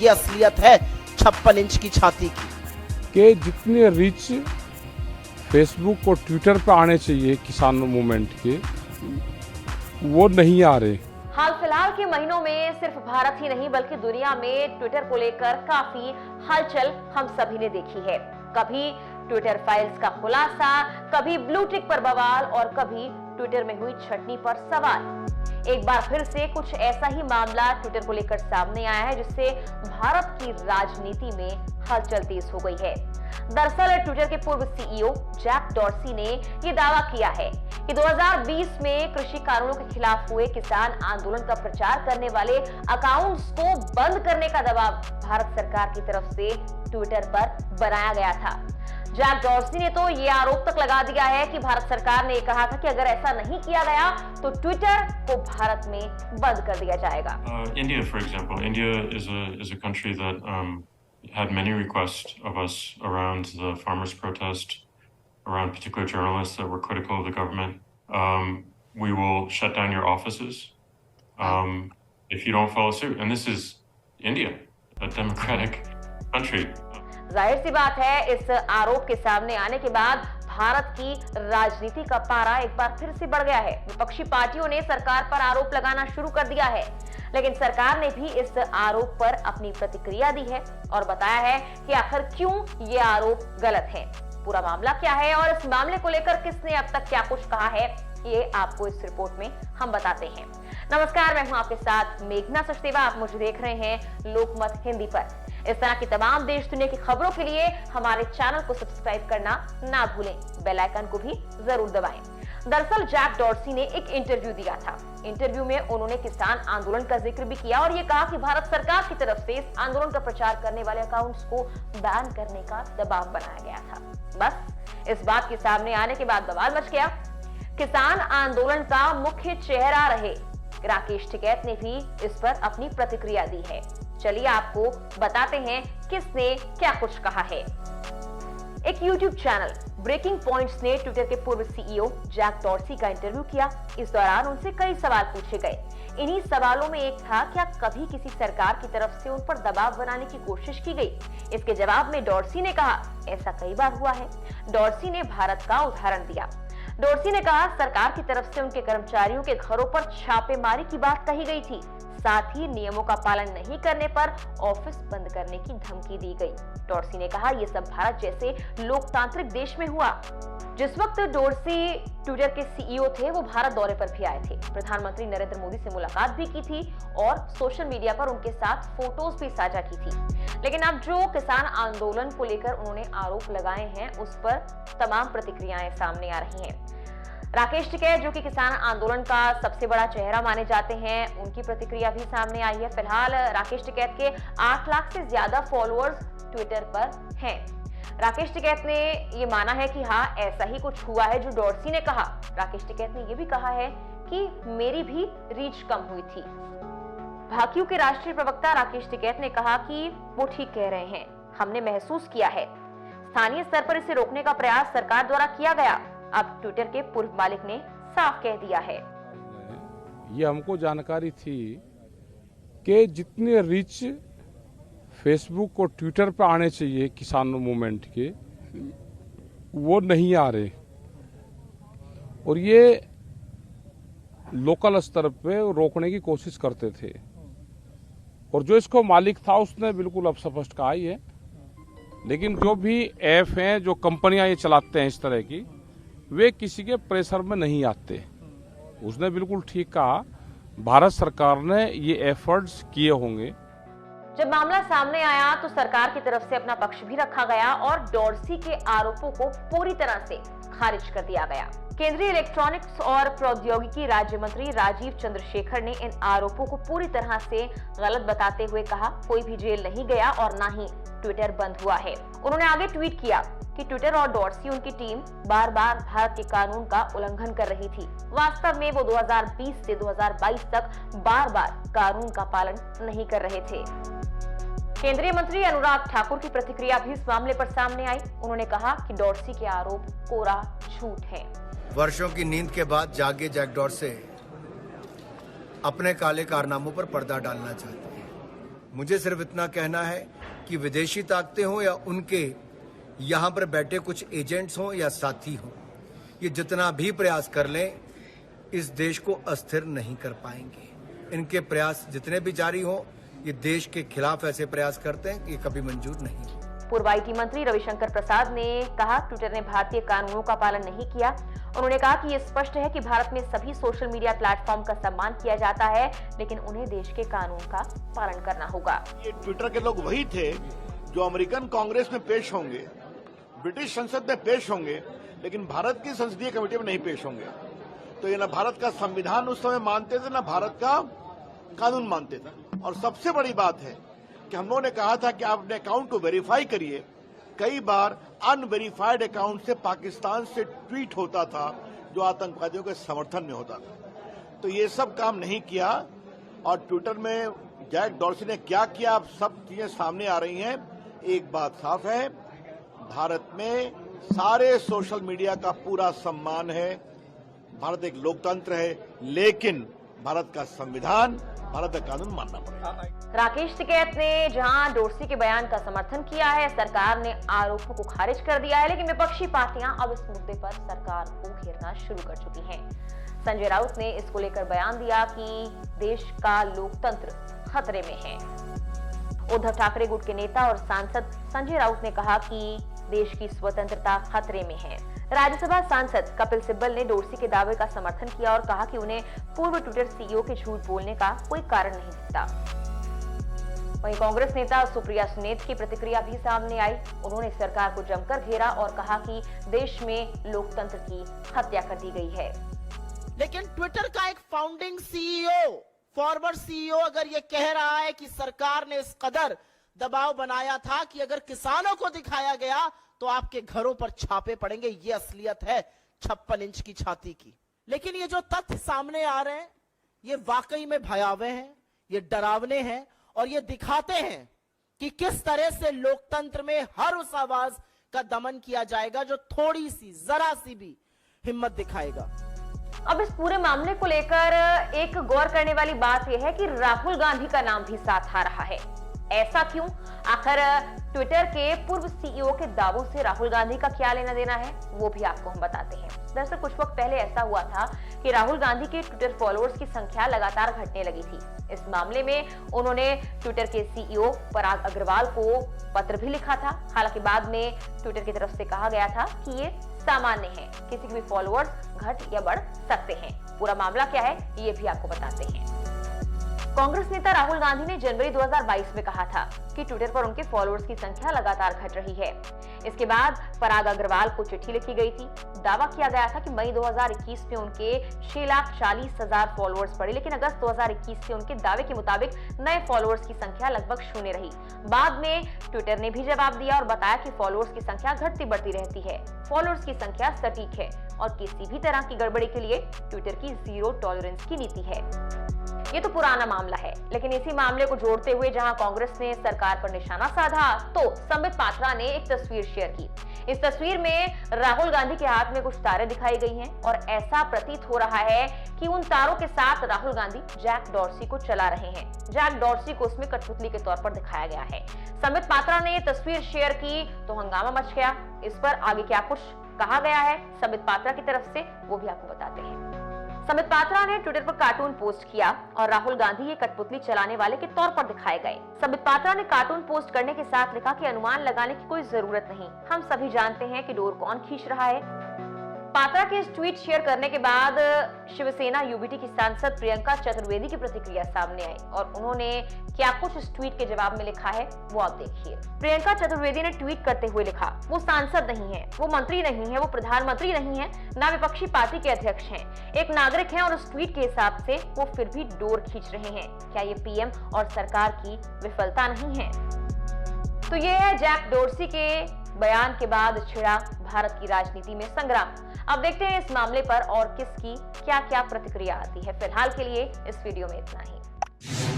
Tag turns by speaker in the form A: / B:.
A: ये असलियत है 56 इंच की छाती की।
B: कि जितने रिच फेसबुक और ट्विटर पे आने चाहिए किसान मूवमेंट के, वो नहीं आ रहे।
C: हाल फिलहाल के महीनों में सिर्फ भारत ही नहीं बल्कि दुनिया में ट्विटर को लेकर काफी हलचल हम सभी ने देखी है। कभी ट्विटर फाइल्स का खुलासा, कभी ब्लू टिक पर बवाल और कभी ट्विटर में हुई छटनी पर सवाल। एक बार फिर से कुछ ऐसा ही मामला ट्विटर को लेकर सामने आया है जिससे भारत की राजनीति में हलचल तेज हो गई है। दरअसल ट्विटर के पूर्व सीईओ जैक डॉर्सी ने यह दावा किया है कि 2020 में कृषि कानूनों के खिलाफ हुए किसान आंदोलन का प्रचार करने वाले अकाउंट्स को बंद करने का दबाव भारत सरकार की तरफ से ट्विटर पर बनाया गया था। जैक डॉर्सी ने तो ये आरोप तक लगा दिया है कि भारत सरकार ने कहा था कि अगर ऐसा नहीं किया गया तो ट्विटर को भारत में बंद कर दिया जाएगा।
D: India, for example, India is a country that had many requests of us around the farmers' protest, around particular journalists that were critical of the government. We will shut down your offices if you don't follow suit. And this is India, a democratic country.
C: जाहिर सी बात है, इस आरोप के सामने आने के बाद भारत की राजनीति का पारा एक बार फिर से बढ़ गया है। विपक्षी पार्टियों ने सरकार पर आरोप लगाना शुरू कर दिया है, लेकिन सरकार ने भी इस आरोप पर अपनी प्रतिक्रिया दी है और बताया है कि आखिर क्यों ये आरोप गलत है, पूरा मामला क्या है और इस मामले को लेकर किसने अब तक क्या कुछ कहा है, ये आपको इस रिपोर्ट में हम बताते हैं। नमस्कार, मैं हूं आपके साथ मेघना सचदेवा। आप मुझे देख रहे हैं लोकमत हिंदी पर। इस तरह की तमाम देश दुनिया की खबरों के लिए हमारे चैनल को सब्सक्राइब करना ना भूलें, बेल आइकन को भी जरूर दबाएं। दरअसल जैक डॉर्सी ने एक इंटरव्यू दिया था। इंटरव्यू में उन्होंने किसान आंदोलन का जिक्र भी किया और ये कहा कि भारत सरकार की तरफ से इस आंदोलन का प्रचार करने वाले अकाउंट्स को बैन करने का दबाव बनाया गया था। बस इस बात के सामने आने के बाद बवाल मच गया। किसान आंदोलन का मुख्य चेहरा रहे राकेश टिकैत ने भी इस पर अपनी प्रतिक्रिया दी है। चलिए आपको बताते हैं किसने क्या कुछ कहा है। एक YouTube चैनल ब्रेकिंग पॉइंट्स ने ट्विटर के पूर्व सीईओ जैक डॉर्सी का इंटरव्यू किया। इस दौरान उनसे कई सवाल पूछे गए। इन्हीं सवालों में एक था, क्या कभी किसी सरकार की तरफ से उन पर दबाव बनाने की कोशिश की गई? इसके जवाब में डॉर्सी ने कहा, ऐसा कई बार हुआ है। डॉर्सी ने भारत का उदाहरण दिया। डॉर्सी ने कहा, सरकार की तरफ से उनके कर्मचारियों के घरों पर छापेमारी की बात कही गई थी, साथ ही नियमों का पालन नहीं करने पर ऑफिस बंद करने की धमकी दी गई। डॉर्सी ने कहा, यह सब भारत जैसे लोकतांत्रिक देश में हुआ। जिस वक्त डॉर्सी ट्विटर के सीईओ थे, वो भारत दौरे पर भी आए थे। प्रधानमंत्री नरेंद्र मोदी से मुलाकात भी की थी और सोशल मीडिया पर उनके साथ फोटोज भी साझा की थी। लेकिन अब जो किसान आंदोलन को लेकर उन्होंने आरोप लगाए हैं, उस पर तमाम प्रतिक्रियाएं सामने आ रही हैं। राकेश टिकैत, जो कि किसान आंदोलन का सबसे बड़ा चेहरा माने जाते हैं, उनकी प्रतिक्रिया भी सामने आई है। फिलहाल राकेश टिकैत के 8 लाख से ज्यादा फॉलोअर्स ट्विटर पर हैं। राकेश टिकैत ने ये माना है कि हाँ, ऐसा ही कुछ हुआ है जो डॉर्सी ने कहा। राकेश टिकैत ने यह भी कहा है कि मेरी भी रीच कम हुई थी। भाकियू के राष्ट्रीय प्रवक्ता राकेश टिकैत ने कहा कि वो ठीक कह रहे हैं, हमने महसूस किया है। स्थानीय स्तर पर इसे रोकने का प्रयास सरकार द्वारा किया गया। अब ट्विटर के पूर्व मालिक ने साफ कह दिया है।
B: ये हमको जानकारी थी कि जितने रिच फेसबुक और ट्विटर पे आने चाहिए किसान मूवमेंट के, वो नहीं आ रहे। और ये लोकल स्तर पे रोकने की कोशिश करते थे। और जो इसको मालिक था उसने बिल्कुल अब स्पष्ट कहा ही है। लेकिन जो भी ऐप हैं, जो कंपनियां ये चलाते हैं इस तरह की, वे किसी के प्रेशर में नहीं आते। उसने बिल्कुल ठीक कहा, भारत सरकार ने ये एफर्ट्स किए होंगे।
C: जब मामला सामने आया तो सरकार की तरफ से अपना पक्ष भी रखा गया और डॉर्सी के आरोपों को पूरी तरह से खारिज कर दिया गया। केंद्रीय इलेक्ट्रॉनिक्स और प्रौद्योगिकी राज्य मंत्री राजीव चंद्रशेखर ने इन आरोपों को पूरी तरह से गलत बताते हुए कहा, कोई भी जेल नहीं गया और ना ही ट्विटर बंद हुआ है। उन्होंने आगे ट्वीट किया कि ट्विटर और डॉर्सी, उनकी टीम बार बार भारत के कानून का उल्लंघन कर रही थी। वास्तव में वो 2020 से 2022 तक बार बार कानून का पालन नहीं कर रहे थे। केंद्रीय मंत्री अनुराग ठाकुर की प्रतिक्रिया भी इस मामले पर सामने आई। उन्होंने कहा कि डॉर्सी के आरोप कोरा झूठ है।
E: वर्षों की नींद के बाद जागे जैक डॉर्सी अपने काले कारनामों पर पर्दा डालना चाहते हैं। मुझे सिर्फ इतना कहना है कि विदेशी ताकतें हों या उनके यहाँ पर बैठे कुछ एजेंट्स हों या साथी हों, ये जितना भी प्रयास कर लें इस देश को अस्थिर नहीं कर पाएंगे। इनके प्रयास जितने भी जारी हों, ये देश के खिलाफ ऐसे प्रयास करते हैं कि ये कभी मंजूर नहीं।
C: पूर्व आईटी मंत्री रविशंकर प्रसाद ने कहा, ट्विटर ने भारतीय कानूनों का पालन नहीं किया। उन्होंने कहा कि ये स्पष्ट है कि भारत में सभी सोशल मीडिया प्लेटफॉर्म का सम्मान किया जाता है, लेकिन उन्हें देश के कानून का पालन करना होगा।
F: ये ट्विटर के लोग वही थे जो अमेरिकन कांग्रेस में पेश होंगे, ब्रिटिश संसद में पेश होंगे, लेकिन भारत की संसदीय कमेटी में नहीं पेश होंगे। तो ये न भारत का संविधान उस समय मानते थे, न भारत का कानून मानते थे। और सबसे बड़ी बात है कि हम लोगों ने कहा था कि आप अपने अकाउंट को वेरीफाई करिए। कई बार अनवेरीफाइड अकाउंट से पाकिस्तान से ट्वीट होता था जो आतंकवादियों के समर्थन में होता था। तो ये सब काम नहीं किया और ट्विटर में जैक डॉर्सी ने क्या किया, अब सब चीजें सामने आ रही हैं। एक बात साफ है, भारत में सारे सोशल मीडिया का पूरा सम्मान है। भारत एक लोकतंत्र है, लेकिन भारत का संविधान, भारत का कानून मानना पड़ेगा।
C: राकेश टिकैत ने जहां डोरसी के बयान का समर्थन किया है, सरकार ने आरोपों को खारिज कर दिया है, लेकिन विपक्षी पार्टियां अब इस मुद्दे पर सरकार को घेरना शुरू कर चुकी हैं। संजय राउत ने इसको लेकर बयान दिया कि देश का लोकतंत्र खतरे में है। उद्धव ठाकरे गुट के नेता और सांसद संजय राउत ने कहा कि देश की स्वतंत्रता खतरे में है। राज्यसभा सांसद कपिल सिब्बल ने डोरसी के दावे का समर्थन किया और कहा कि उन्हें पूर्व ट्विटर सीईओ के झूठ बोलने का कोई कारण नहीं दिखता। वहीं कांग्रेस नेता सुप्रिया सुनेत की प्रतिक्रिया भी सामने आई। उन्होंने सरकार को जमकर घेरा और कहा कि देश में लोकतंत्र की हत्या कर दी गई है।
A: लेकिन ट्विटर का एक फाउंडिंग सीईओ, फॉरवर्ड सीईओ अगर ये कह रहा है कि सरकार ने इस कदर दबाव बनाया था कि अगर किसानों को दिखाया गया तो आपके घरों पर छापे पड़ेंगे, ये असलियत है 56 इंच की छाती की। लेकिन ये जो तथ्य सामने आ रहे हैं ये वाकई में भयावह हैं, ये डरावने हैं और ये दिखाते हैं कि किस तरह से लोकतंत्र में हर उस आवाज का दमन किया जाएगा जो थोड़ी सी, जरा सी भी हिम्मत दिखाएगा।
C: अब इस पूरे मामले को लेकर एक गौर करने वाली बात यह है कि राहुल गांधी का नाम भी साथ आ रहा है। ऐसा क्यों? आखिर ट्विटर के पूर्व सीईओ के दावों से राहुल गांधी का क्या लेना देना है, वो भी आपको हम बताते हैं। दरअसल कुछ वक्त पहले ऐसा हुआ था कि राहुल गांधी के ट्विटर फॉलोअर्स की संख्या लगातार घटने लगी थी। इस मामले में उन्होंने ट्विटर के सीईओ पराग अग्रवाल को पत्र भी लिखा था। हालांकि बाद में ट्विटर की तरफ से कहा गया था कि ये सामान्य है, किसी के भी फॉलोअर्स घट या बढ़ सकते हैं। पूरा मामला क्या है ये भी आपको बताते हैं। कांग्रेस नेता राहुल गांधी ने जनवरी 2022 में कहा था कि ट्विटर पर उनके फॉलोअर्स की संख्या लगातार घट रही है। इसके बाद पराग अग्रवाल को चिट्ठी लिखी गई थी। दावा किया गया था कि मई 2021 में उनके 6,40,000 फॉलोअर्स बढ़े, लेकिन अगस्त 2021 से उनके दावे के मुताबिक नए फॉलोअर्स की संख्या लगभग 0 रही। बाद में ट्विटर ने भी जवाब दिया और बताया कि फॉलोअर्स की संख्या घटती बढ़ती रहती है। फॉलोअर्स की संख्या सटीक है और किसी भी तरह की गड़बड़ी के लिए ट्विटर की 0 टॉलरेंस की नीति है। ये तो पुराना मामला है, लेकिन इसी मामले को जोड़ते हुए जहां कांग्रेस ने सरकार पर निशाना साधा, तो संबित पात्रा ने एक तस्वीर शेयर की। इस तस्वीर में राहुल गांधी के हाथ में कुछ तारे दिखाई गई हैं और ऐसा प्रतीत हो रहा है कि उन तारों के साथ राहुल गांधी जैक डॉर्सी को चला रहे हैं। जैक डॉर्सी को उसमें कठपुतली के तौर पर दिखाया गया है। संबित पात्रा ने ये तस्वीर शेयर की तो हंगामा मच गया। इस पर आगे क्या कुछ कहा गया है संबित पात्रा की तरफ से, वो भी आपको बताते हैं। संबित पात्रा ने ट्विटर पर कार्टून पोस्ट किया और राहुल गांधी ये कठपुतली चलाने वाले के तौर पर दिखाए गए। संबित पात्रा ने कार्टून पोस्ट करने के साथ लिखा कि अनुमान लगाने की कोई जरूरत नहीं, हम सभी जानते हैं कि डोर कौन खींच रहा है। पात्रा के इस ट्वीट शेयर करने के बाद शिवसेना यूबीटी की सांसद प्रियंका चतुर्वेदी की प्रतिक्रिया सामने आई और उन्होंने क्या कुछ इस ट्वीट के जवाब में लिखा है वो आप देखिए। प्रियंका चतुर्वेदी ने ट्वीट करते हुए लिखा, वो सांसद नहीं है, वो मंत्री नहीं है, वो प्रधानमंत्री नहीं है, ना विपक्षी पार्टी के अध्यक्ष हैं, एक नागरिक हैं और उस ट्वीट के हिसाब से वो फिर भी डोर खींच रहे हैं। क्या ये पीएम और सरकार की विफलता नहीं है? तो ये है जैक डोर्सी के बयान के बाद छिड़ा भारत की राजनीति में संग्राम। अब देखते हैं इस मामले पर और किसकी क्या क्या प्रतिक्रिया आती है। फिलहाल के लिए इस वीडियो में इतना ही।